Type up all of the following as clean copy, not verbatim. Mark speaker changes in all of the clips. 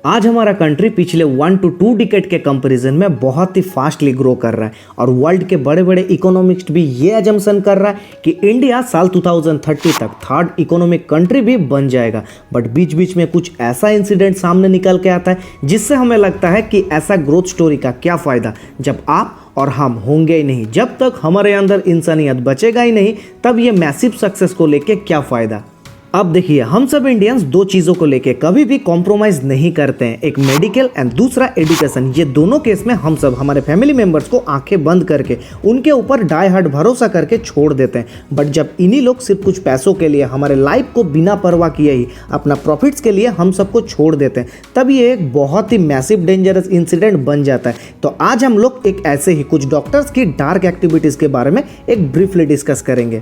Speaker 1: आज हमारा कंट्री पिछले 1 to 2 डिकेड के कंपैरिजन में बहुत ही फास्टली ग्रो कर रहा है और वर्ल्ड के बड़े बड़े इकोनॉमिस्ट भी ये अजम्पशन कर रहा है कि इंडिया साल 2030 तक थर्ड इकोनॉमिक कंट्री भी बन जाएगा। बट बीच बीच में कुछ ऐसा इंसिडेंट सामने निकल के आता है जिससे हमें लगता है कि ऐसा ग्रोथ स्टोरी का क्या फ़ायदा जब आप और हम होंगे ही नहीं। जब तक हमारे अंदर इंसानियत बचेगा ही नहीं तब ये मैसिव सक्सेस को लेके क्या फ़ायदा। अब देखिए, हम सब इंडियंस दो चीज़ों को लेके कभी भी कॉम्प्रोमाइज़ नहीं करते हैं, एक मेडिकल एंड दूसरा एजुकेशन। ये दोनों केस में हम सब हमारे फैमिली मेंबर्स को आंखें बंद करके उनके ऊपर डाई हार्ड भरोसा करके छोड़ देते हैं। बट जब इन्हीं लोग सिर्फ कुछ पैसों के लिए हमारे लाइफ को बिना परवाह किए ही अपना प्रॉफिट्स के लिए हम सबको छोड़ देते हैं, तब ये एक बहुत ही मैसिव डेंजरस इंसिडेंट बन जाता है। तो आज हम लोग एक ऐसे ही कुछ डॉक्टर्स की डार्क एक्टिविटीज़ के बारे में एक ब्रीफली डिस्कस करेंगे।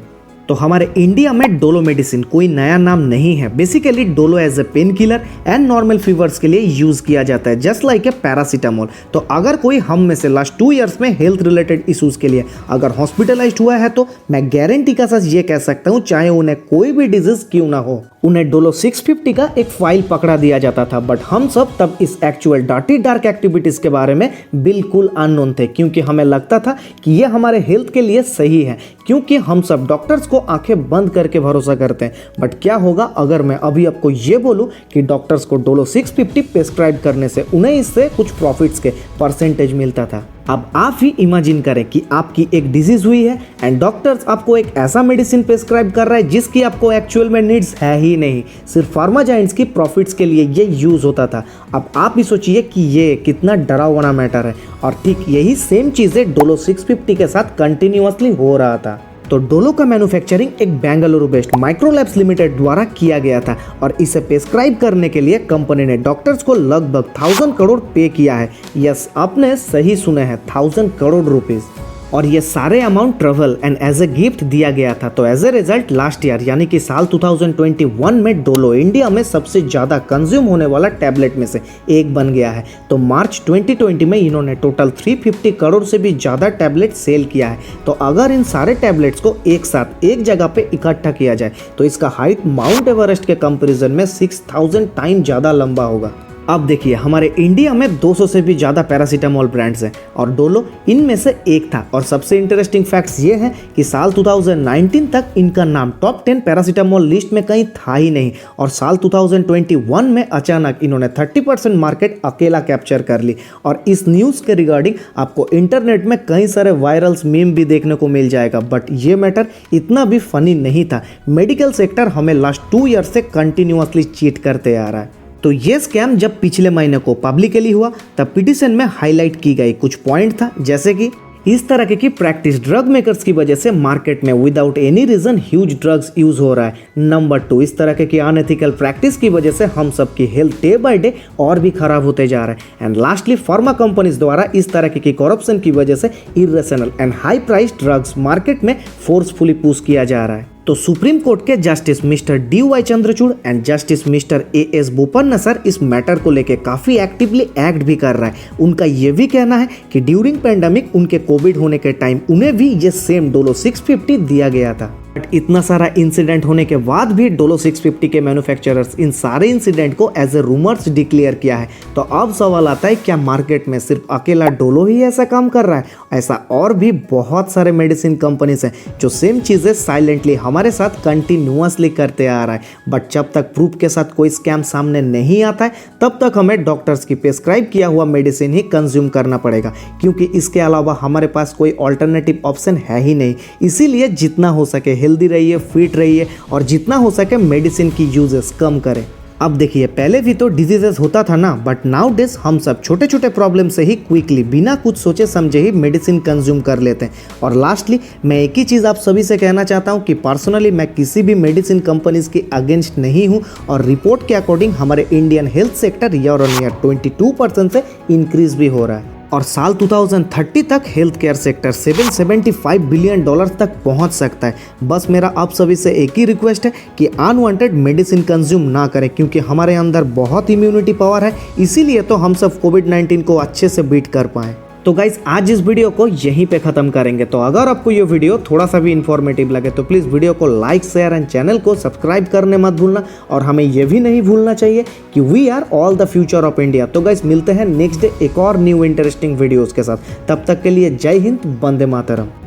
Speaker 1: तो हमारे इंडिया में डोलो मेडिसिन कोई नया नाम नहीं है। Basically Dolo as a pain killer and normal fevers के लिए यूज़ किया जाता है, जस्ट लाइक ए पैरासीटामोल। तो अगर कोई हम में से लास्ट 2 ईयर्स में हेल्थ रिलेटेड इश्यूज़ के लिए अगर हॉस्पिटलाइज्ड हुआ है तो मैं गारंटी का साथ ये कह सकता हूँ, चाहे उन्हें कोई भी डिजीज क्यों ना हो, उन्हें डोलो 650 का एक फाइल पकड़ा दिया जाता था। बट हम सब तब इस एक्चुअल डर्टी डार्क एक्टिविटीज़ के बारे में बिल्कुल अननोन थे, क्योंकि हमें लगता था कि ये हमारे हेल्थ के लिए सही है, क्योंकि हम सब डॉक्टर्स को आंखें बंद करके भरोसा करते हैं। बट क्या होगा अगर मैं अभी आपको ये बोलूं कि डॉक्टर्स को डोलो 650 प्रेस्क्राइब करने से उन्हें इससे कुछ प्रॉफिट्स के परसेंटेज मिलता था। अब आप ही इमेजिन करें कि आपकी एक डिजीज हुई है एंड डॉक्टर्स आपको एक ऐसा मेडिसिन प्रेस्क्राइब कर रहा है जिसकी आपको एक्चुअल में नीड्स है ही नहीं, सिर्फ फार्मा जाइंट्स की प्रॉफिट्स के लिए ये यूज़ होता था। अब आप ही सोचिए कि ये कितना डरावना मैटर है। और ठीक यही सेम चीज़ें डोलो 650 के साथ कंटिन्यूअसली हो रहा था। तो डोलो का मैन्युफैक्चरिंग एक बेंगलुरु बेस्ड माइक्रोलैब्स लिमिटेड द्वारा किया गया था और इसे प्रेस्क्राइब करने के लिए कंपनी ने डॉक्टर्स को लगभग 1000 करोड़ पे किया है। यस, आपने सही सुना है, 1000 करोड़ रुपीज़। और ये सारे amount travel and as a gift दिया गया था। तो as a result last year यानी कि साल 2021 में डोलो इंडिया में सबसे ज़्यादा कंज्यूम होने वाला टैबलेट में से एक बन गया है। तो मार्च 2020 में इन्होंने टोटल 350 करोड़ से भी ज़्यादा टैबलेट सेल किया है। तो अगर इन सारे टैबलेट्स को एक साथ एक जगह पे इकट्ठा किया जाए तो इसका हाइट माउंट एवरेस्ट के कंपेरिजन में 6000 टाइम ज़्यादा लंबा होगा। अब देखिए, हमारे इंडिया में 200 से भी ज़्यादा पैरासीटामोल ब्रांड्स हैं और डोलो इनमें से एक था। और सबसे इंटरेस्टिंग फैक्ट्स ये हैं कि साल 2019 तक इनका नाम टॉप 10 पैरासीटामोल लिस्ट में कहीं था ही नहीं और साल 2021 में अचानक इन्होंने 30% मार्केट अकेला कैप्चर कर ली। और इस न्यूज़ के रिगार्डिंग आपको इंटरनेट में कई सारे वायरल्स मीम भी देखने को मिल जाएगा। बट ये मैटर इतना भी फनी नहीं था। मेडिकल सेक्टर हमें लास्ट 2 ईयर से कंटिन्यूअसली चीट करते आ रहा है। तो ये स्कैम जब पिछले महीने को पब्लिकली हुआ तब पिटीशन में हाईलाइट की गई कुछ पॉइंट था, जैसे कि इस तरह की प्रैक्टिस ड्रग मेकर्स की वजह से मार्केट में without any reason huge drugs use हो रहा है। नंबर 2, इस तरह की अनएथिकल प्रैक्टिस की वजह से हम सब की हेल्थ डे बाय डे और भी खराब होते जा रहा है। एंड लास्टली, फार्मा कंपनीज द्वारा इस तरह की करप्शन की वजह से irrational and high price drugs market में फोर्सफुली पुश किया जा रहा है। तो सुप्रीम कोर्ट के justice mister DY Chandrachud and justice mister AS Bopanna sir इस मैटर को लेके काफ़ी एक्टिवली एक्ट भी कर रहा है। उनका ये भी कहना है कि ड्यूरिंग पैंडेमिक उनके कोविड होने के टाइम उन्हें भी ये सेम डोलो 650 दिया गया था। बट इतना सारा इंसिडेंट होने के बाद भी डोलो 650 के मैन्युफैक्चरर्स इन सारे इंसिडेंट को एज ए रूमर्स डिक्लेयर किया है। तो अब सवाल आता है, क्या मार्केट में सिर्फ अकेला डोलो ही ऐसा काम कर रहा है? ऐसा और भी बहुत सारे मेडिसिन कंपनीज हैं जो सेम चीज़ें साइलेंटली हमारे साथ कंटिन्यूअसली करते आ रहा है। बट जब तक प्रूफ के साथ कोई स्कैम सामने नहीं आता है तब तक हमें डॉक्टर्स की प्रेस्क्राइब किया हुआ मेडिसिन ही कंज्यूम करना पड़ेगा, क्योंकि इसके अलावा हमारे पास कोई ऑल्टरनेटिव ऑप्शन है ही नहीं। इसीलिए जितना हो सके हेल्दी रहिए, फिट रहिए और जितना हो सके मेडिसिन की यूजेस कम करें। अब देखिए, पहले भी तो डिजीजेस होता था ना, बट नाउ डेज हम सब छोटे छोटे प्रॉब्लम से ही क्विकली बिना कुछ सोचे समझे ही मेडिसिन कंज्यूम कर लेते हैं। और लास्टली, मैं एक ही चीज़ आप सभी से कहना चाहता हूँ कि पर्सनली मैं किसी भी मेडिसिन कंपनीज के अगेंस्ट नहीं हूँ और रिपोर्ट के अकॉर्डिंग हमारे Indian health sector year on year 22% से इंक्रीज भी हो रहा है। और साल 2030 तक हेल्थ केयर सेक्टर $775 बिलियन तक पहुंच सकता है। बस मेरा आप सभी से एक ही रिक्वेस्ट है कि अनवांटेड मेडिसिन कंज्यूम ना करें, क्योंकि हमारे अंदर बहुत इम्यूनिटी पावर है। इसीलिए तो हम सब कोविड-19 को अच्छे से बीट कर पाएँ। तो गाइज आज इस वीडियो को यहीं पे खत्म करेंगे। तो अगर आपको ये वीडियो थोड़ा सा भी इन्फॉर्मेटिव लगे तो प्लीज़ वीडियो को लाइक शेयर एंड चैनल को सब्सक्राइब करने मत भूलना। और हमें ये भी नहीं भूलना चाहिए कि we are all the future of India. तो गाइज मिलते हैं नेक्स्ट डे एक और न्यू इंटरेस्टिंग वीडियोज़ के साथ। तब तक के लिए जय हिंद, वंदे मातरम।